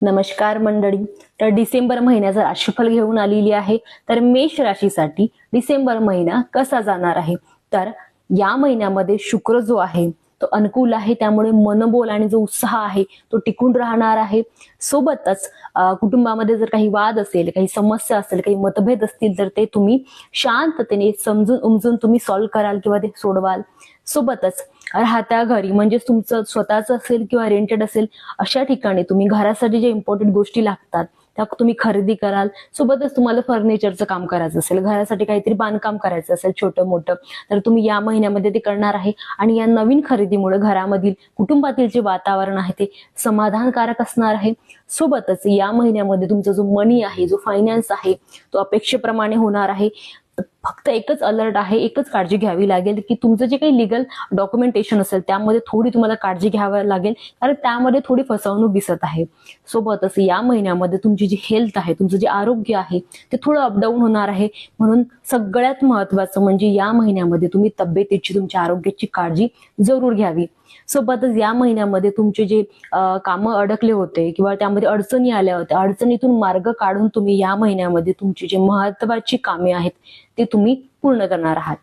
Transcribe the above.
नमस्कार मंडळी. तर डिसेंबर महिन्याचं राशीफल घेऊन आलेली आहे. तर मेष राशीसाठी डिसेंबर महिना कसा जाणार आहे? तर या महिन्यामध्ये शुक्र जो आहे तो अनुकूल आहे, त्यामुळे मनोबल आणि जो उत्साह आहे तो टिकून राहणार आहे. सोबतच कुटुंबामध्ये जर काही वाद असेल, काही समस्या असेल, काही मतभेद असतील तर ते तुम्ही शांततेने समजून उमजून तुम्ही सॉल्व्ह कराल किंवा ते सोडवाल. सोबतच राहत्या घरी म्हणजे तुमचं स्वतःचं असेल किंवा रेंटेड असेल अशा ठिकाणी तुम्ही घरासाठी जे इम्पॉर्टंट गोष्टी लागतात त्या तुम्ही खरेदी कराल. सोबतच तुम्हाला फर्निचरचं काम करायचं असेल, घरासाठी काहीतरी बांधकाम करायचं असेल छोटं मोठं, तर तुम्ही या महिन्यामध्ये ते करणार आहे. आणि या नवीन खरेदीमुळे घरामधील कुटुंबातील जे वातावरण आहे ते समाधानकारक असणार आहे. सोबतच या महिन्यामध्ये तुमचा जो मनी आहे, जो फायनान्स आहे तो अपेक्षेप्रमाणे होणार आहे. फक्त एकच अलर्ट आहे, एकच काळजी घ्यावी लागेल की तुमचं जे काही लिगल डॉक्युमेंटेशन असेल त्यामध्ये थोडी तुम्हाला काळजी घ्यावी लागेल, कारण त्यामध्ये थोडी फसवणूक दिसत आहे. सोबतच या महिन्यामध्ये तुमची जी हेल्थ आहे, तुमचं जे आरोग्य आहे ते थोडं अपडाऊन होणार आहे. म्हणून सगळ्यात महत्वाचं म्हणजे या महिन्यामध्ये तुम्ही तब्येतीची, तुमच्या आरोग्याची काळजी जरूर घ्यावी. सोबतच या महिन्यामध्ये तुमचे जे कामं अडकले होते किंवा त्यामध्ये अडचणी आल्या होत्या, अडचणीतून मार्ग काढून तुम्ही या महिन्यामध्ये तुमची जी महत्वाची कामे आहेत ते तुम्ही पूर्ण करणार आहात.